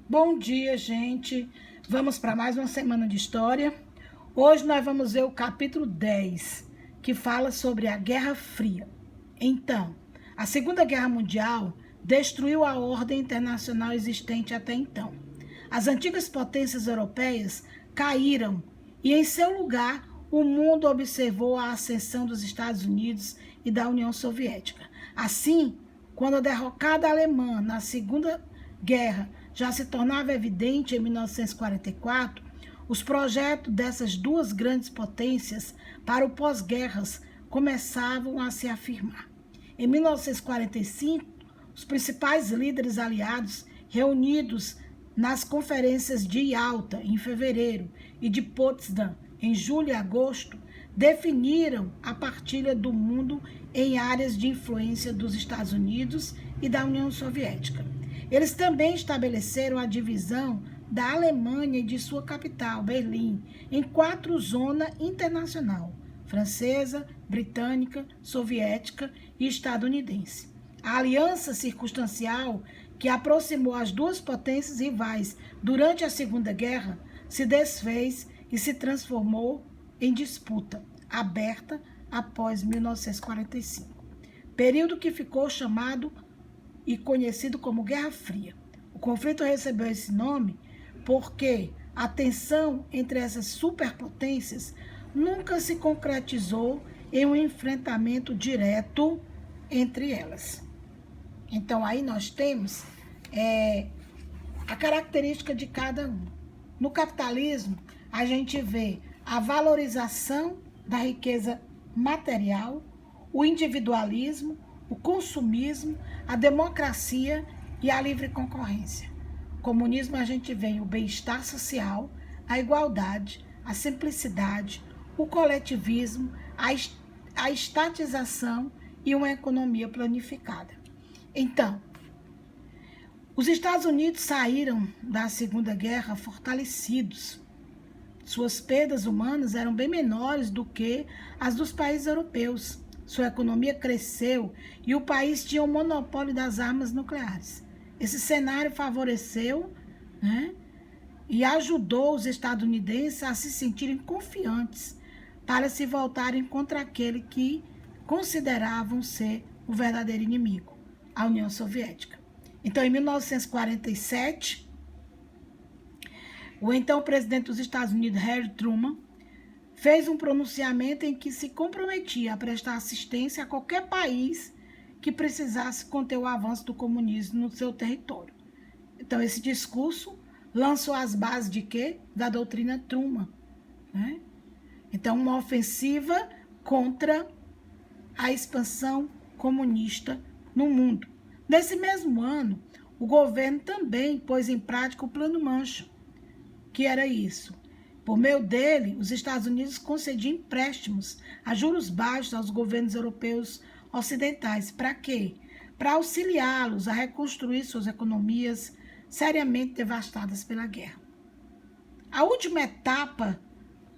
Bom dia, gente. Vamos para mais uma semana de história. Hoje nós vamos ver o capítulo 10, que fala sobre a Guerra Fria. Então, a Segunda Guerra Mundial destruiu a ordem internacional existente até então. As antigas potências europeias caíram e, em seu lugar, o mundo observou a ascensão dos Estados Unidos e da União Soviética. Assim, quando a derrocada alemã na Segunda Guerra já se tornava evidente em 1944, os projetos dessas duas grandes potências para o pós-guerras começavam a se afirmar. Em 1945, os principais líderes aliados, reunidos nas conferências de Yalta, em fevereiro, e de Potsdam, em julho e agosto, definiram a partilha do mundo em áreas de influência dos Estados Unidos e da União Soviética. Eles também estabeleceram a divisão da Alemanha e de sua capital, Berlim, em 4 zonas internacionais: francesa, britânica, soviética e estadunidense. A aliança circunstancial que aproximou as duas potências rivais durante a Segunda Guerra se desfez e se transformou em disputa aberta após 1945, período que ficou chamado e conhecido como Guerra Fria. O conflito recebeu esse nome porque a tensão entre essas superpotências nunca se concretizou em um enfrentamento direto entre elas. Então, aí nós temos a característica de cada um. No capitalismo, a gente vê a valorização da riqueza material, o individualismo, o consumismo, a democracia e a livre concorrência. No comunismo, a gente vê o bem-estar social, a igualdade, a simplicidade, o coletivismo, a estatização e uma economia planificada. Então, os Estados Unidos saíram da Segunda Guerra fortalecidos. Suas perdas humanas eram bem menores do que as dos países europeus. Sua economia cresceu e o país tinha o monopólio das armas nucleares. Esse cenário favoreceu, e ajudou os estadunidenses a se sentirem confiantes para se voltarem contra aquele que consideravam ser o verdadeiro inimigo, a União Soviética. Então, em 1947, o então presidente dos Estados Unidos, Harry Truman, fez um pronunciamento em que se comprometia a prestar assistência a qualquer país que precisasse conter o avanço do comunismo no seu território. Então, esse discurso lançou as bases de quê? Da doutrina Truman. Então, uma ofensiva contra a expansão comunista no mundo. Nesse mesmo ano, o governo também pôs em prática o Plano Marshall, que era isso. Por meio dele, os Estados Unidos concediam empréstimos a juros baixos aos governos europeus ocidentais. Para quê? Para auxiliá-los a reconstruir suas economias seriamente devastadas pela guerra. A última etapa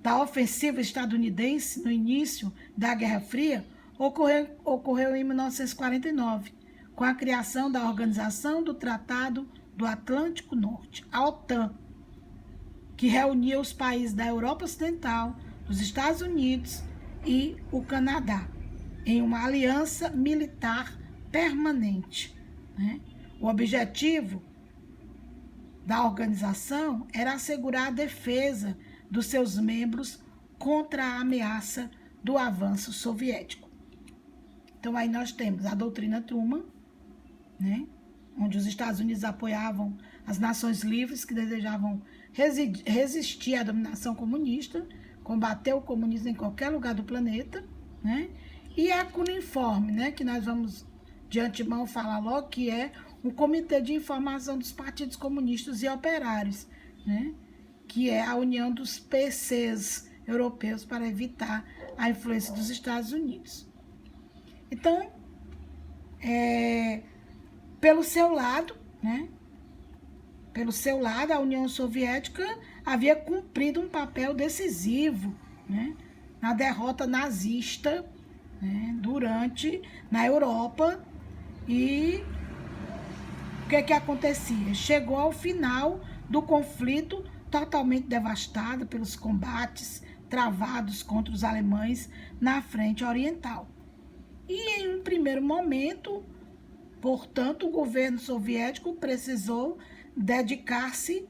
da ofensiva estadunidense no início da Guerra Fria ocorreu em 1949, com a criação da Organização do Tratado do Atlântico Norte, a OTAN, que reunia os países da Europa Ocidental, dos Estados Unidos e o Canadá, em uma aliança militar permanente. O objetivo da organização era assegurar a defesa dos seus membros contra a ameaça do avanço soviético. Então, aí nós temos a doutrina Truman, onde os Estados Unidos apoiavam as nações livres que desejavam resistir à dominação comunista, combater o comunismo em qualquer lugar do planeta, e a Cuneiforme, que nós vamos de antemão falar logo, que é um comitê de informação dos partidos comunistas e operários, que é a união dos PCs europeus para evitar a influência dos Estados Unidos. Então, pelo seu lado, a União Soviética havia cumprido um papel decisivo, na derrota nazista, na Europa, e o que acontecia? Chegou ao final do conflito totalmente devastada pelos combates travados contra os alemães na frente oriental. E em um primeiro momento, portanto, o governo soviético precisou dedicar-se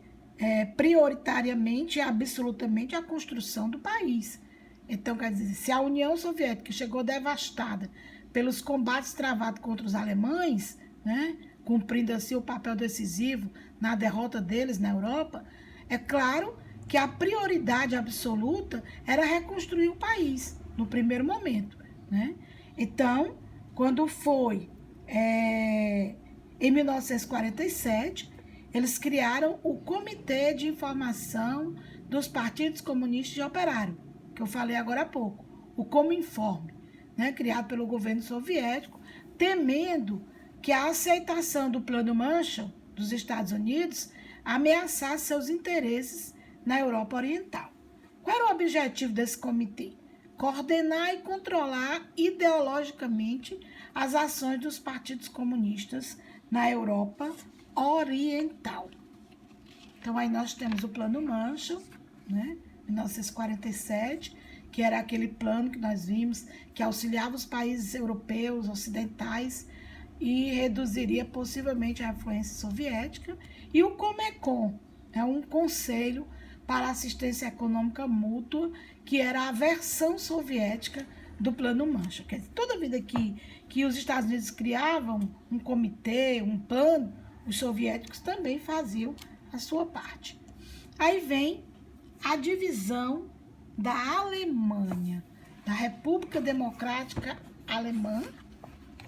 prioritariamente e absolutamente à construção do país. Então, quer dizer, se a União Soviética chegou devastada pelos combates travados contra os alemães, né, cumprindo assim o papel decisivo na derrota deles na Europa, é claro que a prioridade absoluta era reconstruir o país, no primeiro momento, né? Então, quando foi em 1947, eles criaram o Comitê de Informação dos Partidos Comunistas e Operários, que eu falei agora há pouco, o Cominform, né, criado pelo governo soviético, temendo que a aceitação do Plano Marshall dos Estados Unidos ameaçasse seus interesses na Europa Oriental. Qual era o objetivo desse comitê? Coordenar e controlar ideologicamente as ações dos partidos comunistas na Europa Oriental. Então, aí nós temos o Plano Marshall, né, 1947, que era aquele plano que nós vimos, que auxiliava os países europeus, ocidentais, e reduziria possivelmente a influência soviética. E o Comecon é um conselho para assistência econômica mútua, que era a versão soviética do Plano Marshall. Quer dizer, toda vida que os Estados Unidos criavam um comitê, um plano, os soviéticos também faziam a sua parte. Aí vem a divisão da Alemanha, da República Democrática Alemã,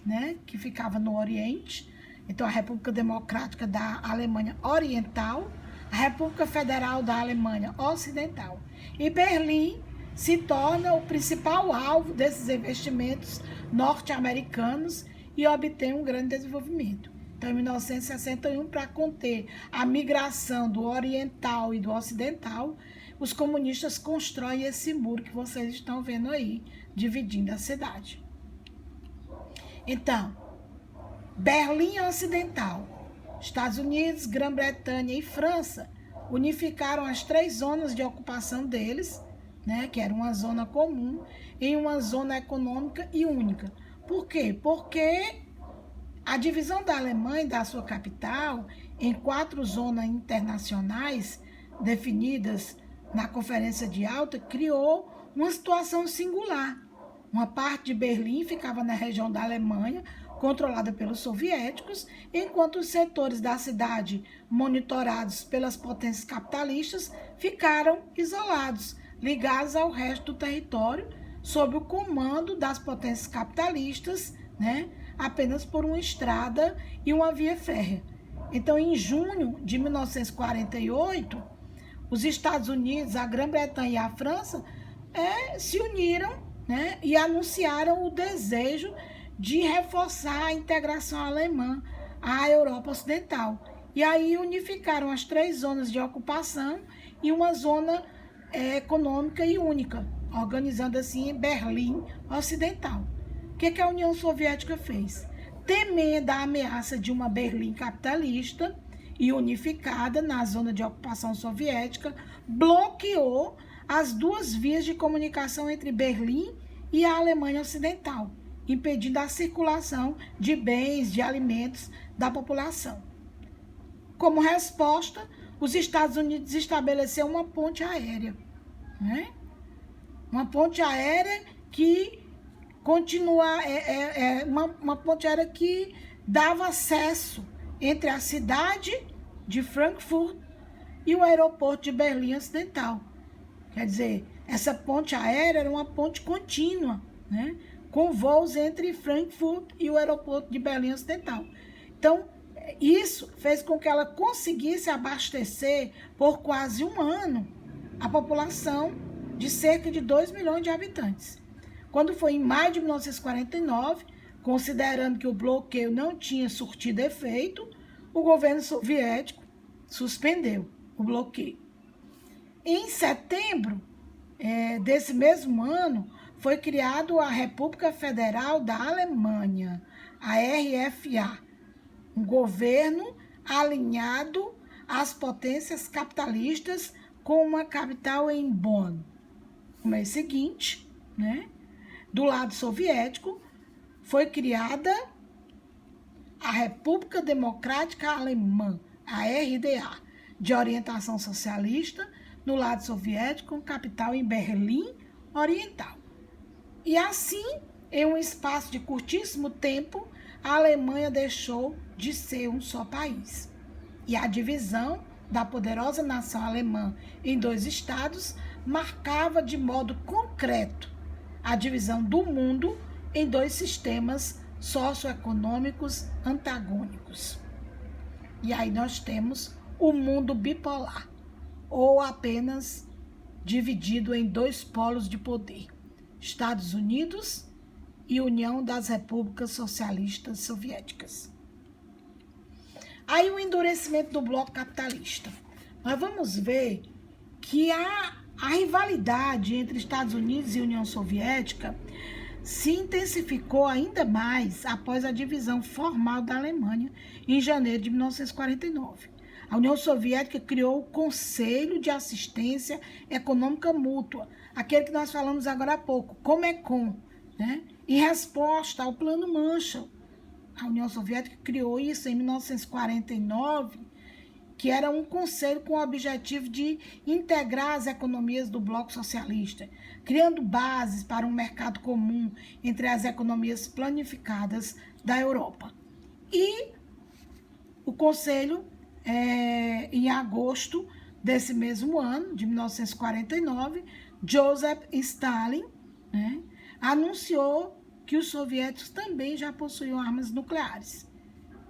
né, que ficava no Oriente. Então, a República Democrática da Alemanha Oriental, a República Federal da Alemanha Ocidental. E Berlim se torna o principal alvo desses investimentos norte-americanos e obtém um grande desenvolvimento. Então, em 1961, para conter a migração do oriental e do ocidental, os comunistas constroem esse muro que vocês estão vendo aí, dividindo a cidade. Então, Berlim Ocidental, Estados Unidos, Grã-Bretanha e França unificaram as 3 zonas de ocupação deles, né, que era uma zona comum, em uma zona econômica e única. Por quê? Porque a divisão da Alemanha, da sua capital, em 4 zonas internacionais definidas na Conferência de Alta, criou uma situação singular. Uma parte de Berlim ficava na região da Alemanha, controlada pelos soviéticos, enquanto os setores da cidade, monitorados pelas potências capitalistas, ficaram isolados, ligados ao resto do território, sob o comando das potências capitalistas, né, apenas por uma estrada e uma via férrea. Então, em junho de 1948, os Estados Unidos, a Grã-Bretanha e a França se uniram, né, e anunciaram o desejo de reforçar a integração alemã à Europa Ocidental. E aí unificaram as 3 zonas de ocupação e uma zona econômica e única, organizando assim Berlim Ocidental. O que a União Soviética fez? Temendo a ameaça de uma Berlim capitalista e unificada na zona de ocupação soviética, bloqueou as 2 vias de comunicação entre Berlim e a Alemanha Ocidental, impedindo a circulação de bens, de alimentos da população. Como resposta, os Estados Unidos estabeleceram uma ponte aérea, né? Uma ponte aérea que uma ponte aérea que dava acesso entre a cidade de Frankfurt e o aeroporto de Berlim Ocidental. Quer dizer, essa ponte aérea era uma ponte contínua, né, com voos entre Frankfurt e o aeroporto de Berlim Ocidental. Então, isso fez com que ela conseguisse abastecer por quase um ano a população de cerca de 2 milhões de habitantes. Quando foi em maio de 1949, considerando que o bloqueio não tinha surtido efeito, o governo soviético suspendeu o bloqueio. Em setembro desse mesmo ano, foi criado a República Federal da Alemanha, a RFA, um governo alinhado às potências capitalistas com uma capital em Bonn. No mês seguinte, né, do lado soviético, foi criada a República Democrática Alemã, a RDA, de orientação socialista, no lado soviético, com capital em Berlim Oriental. E assim, em um espaço de curtíssimo tempo, a Alemanha deixou de ser um só país. E a divisão da poderosa nação alemã em dois estados marcava de modo concreto a divisão do mundo em dois sistemas socioeconômicos antagônicos. E aí nós temos o mundo bipolar, ou apenas dividido em dois polos de poder, Estados Unidos e União das Repúblicas Socialistas Soviéticas. Aí o endurecimento do bloco capitalista. Nós vamos ver que a rivalidade entre Estados Unidos e União Soviética se intensificou ainda mais após a divisão formal da Alemanha em janeiro de 1949. A União Soviética criou o Conselho de Assistência Econômica Mútua, aquele que nós falamos agora há pouco, Comecon, né? Em resposta ao Plano Marshall. A União Soviética criou isso em 1949, que era um conselho com o objetivo de integrar as economias do bloco socialista, criando bases para um mercado comum entre as economias planificadas da Europa. E o conselho, em agosto desse mesmo ano, de 1949, Joseph Stalin, né, anunciou que os soviéticos também já possuíam armas nucleares.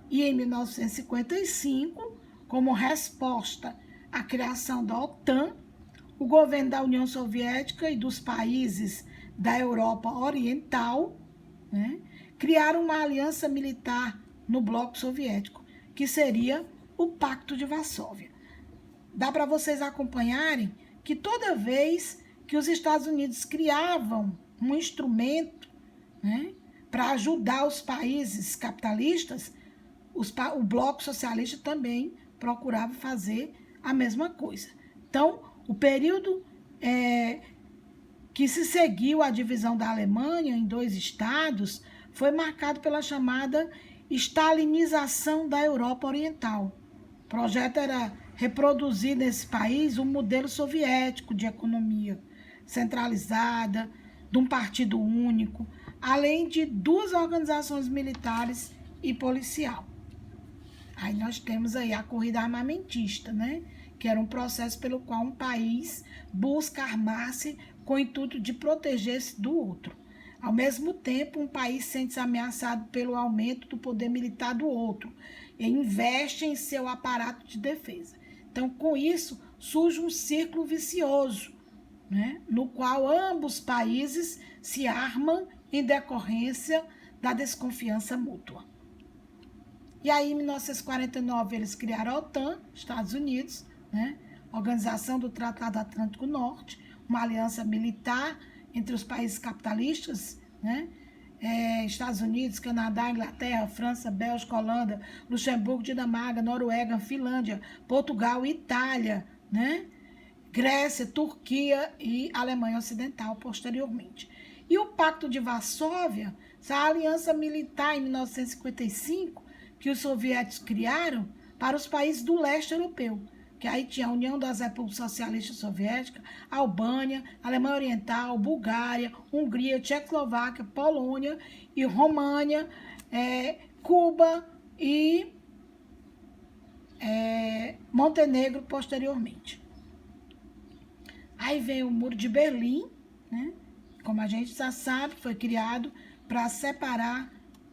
E em 1955, como resposta à criação da OTAN, o governo da União Soviética e dos países da Europa Oriental, né, criaram uma aliança militar no bloco soviético, que seria o Pacto de Varsóvia. Dá para vocês acompanharem que toda vez que os Estados Unidos criavam um instrumento, né, para ajudar os países capitalistas, o bloco socialista também procurava fazer a mesma coisa. Então, o período que se seguiu à divisão da Alemanha em dois estados foi marcado pela chamada stalinização da Europa Oriental. O projeto era reproduzir nesse país um modelo soviético de economia centralizada, de um partido único, além de duas organizações militares e policial. Aí nós temos aí a corrida armamentista, né? Que era um processo pelo qual um país busca armar-se com o intuito de proteger-se do outro. Ao mesmo tempo, um país sente-se ameaçado pelo aumento do poder militar do outro e investe em seu aparato de defesa. Então, com isso, surge um círculo vicioso, né? No qual ambos países se armam em decorrência da desconfiança mútua. E aí, em 1949, eles criaram a OTAN, Estados Unidos, né? Organização do Tratado Atlântico Norte, uma aliança militar entre os países capitalistas, né? Estados Unidos, Canadá, Inglaterra, França, Bélgica, Holanda, Luxemburgo, Dinamarca, Noruega, Finlândia, Portugal, Itália, né? Grécia, Turquia e Alemanha Ocidental posteriormente. E o Pacto de Varsóvia, essa aliança militar em 1955, que os soviéticos criaram para os países do leste europeu, que aí tinha a União das Repúblicas Socialistas Soviéticas, Albânia, Alemanha Oriental, Bulgária, Hungria, Tchecoslováquia, Polônia e România, Cuba e Montenegro posteriormente. Aí vem o Muro de Berlim, né? Como a gente já sabe, foi criado para separar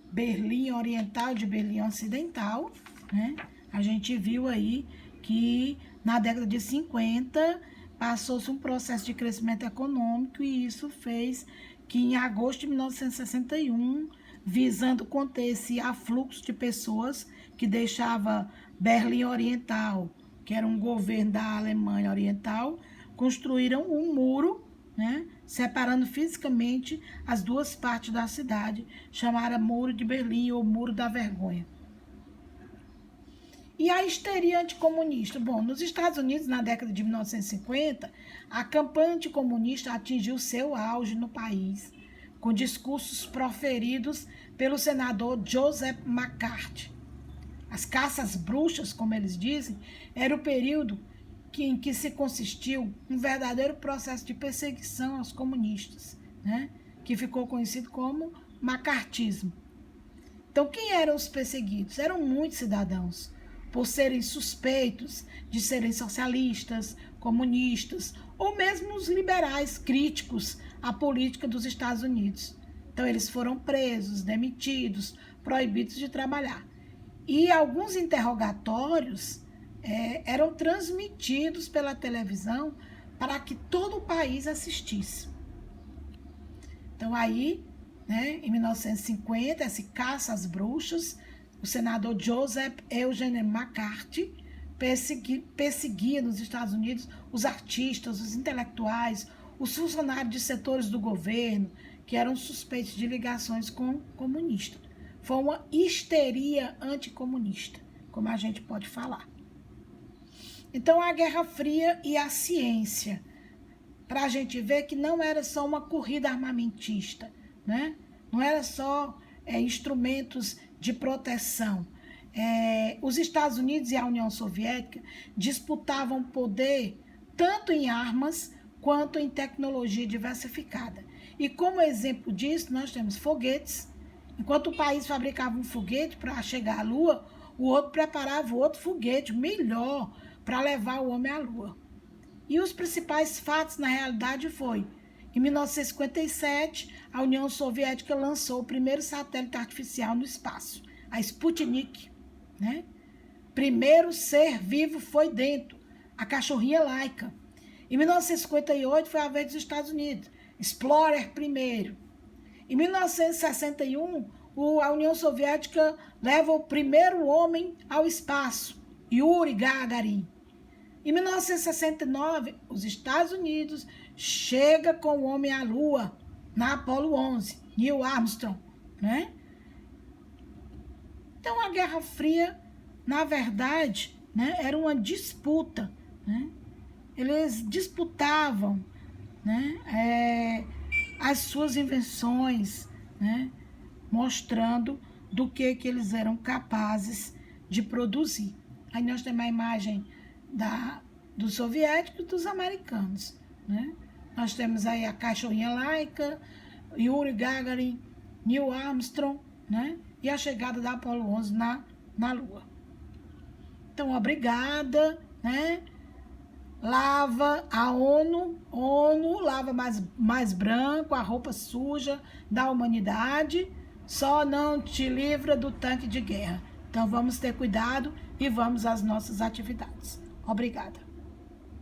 Berlim Oriental de Berlim Ocidental, né? A gente viu aí que na década de 50 passou-se um processo de crescimento econômico e isso fez que em agosto de 1961, visando conter esse afluxo de pessoas que deixava Berlim Oriental, que era um governo da Alemanha Oriental, construíram um muro, né, separando fisicamente as duas partes da cidade, chamada Muro de Berlim ou Muro da Vergonha. E a histeria anticomunista? Bom, nos Estados Unidos, na década de 1950, a campanha anticomunista atingiu seu auge no país, com discursos proferidos pelo senador Joseph McCarthy. As caças bruxas, como eles dizem, era o período em que se consistiu um verdadeiro processo de perseguição aos comunistas, né? Que ficou conhecido como macartismo. Então, quem eram os perseguidos? Eram muitos cidadãos, por serem suspeitos de serem socialistas, comunistas, ou mesmo os liberais críticos à política dos Estados Unidos. Então, eles foram presos, demitidos, proibidos de trabalhar. E alguns interrogatórios eram transmitidos pela televisão para que todo o país assistisse. Então, aí, né, em 1950, esse caça às bruxas, o senador Joseph Eugene McCarthy perseguia nos Estados Unidos os artistas, os intelectuais, os funcionários de setores do governo que eram suspeitos de ligações com comunistas. Foi uma histeria anticomunista, como a gente pode falar. Então, a Guerra Fria e a ciência, para a gente ver que não era só uma corrida armamentista, né? Não era só instrumentos de proteção. Os Estados Unidos e a União Soviética disputavam poder tanto em armas quanto em tecnologia diversificada. E como exemplo disso, nós temos foguetes. Enquanto o país fabricava um foguete para chegar à Lua, o outro preparava outro foguete melhor para levar o homem à Lua. E os principais fatos, na realidade, foi: em 1957, a União Soviética lançou o primeiro satélite artificial no espaço, a Sputnik, né? Primeiro ser vivo foi dentro, a cachorrinha Laika. Em 1958, foi a vez dos Estados Unidos, Explorer primeiro. Em 1961, a União Soviética leva o primeiro homem ao espaço, Yuri Gagarin. Em 1969, os Estados Unidos chega com o homem à Lua, na Apollo 11, Neil Armstrong, né? Então, a Guerra Fria, na verdade, né, era uma disputa, né? Eles disputavam, né, as suas invenções, né, mostrando do que eles eram capazes de produzir. Aí nós temos a imagem dos soviéticos e dos americanos, né? Nós temos aí a cachorrinha Laika, Yuri Gagarin, Neil Armstrong, né? E a chegada da Apollo 11 na Lua. Então, obrigada, né? Lava a ONU lava mais branco, a roupa suja da humanidade, só não te livra do tanque de guerra. Então, vamos ter cuidado e vamos às nossas atividades. Obrigada.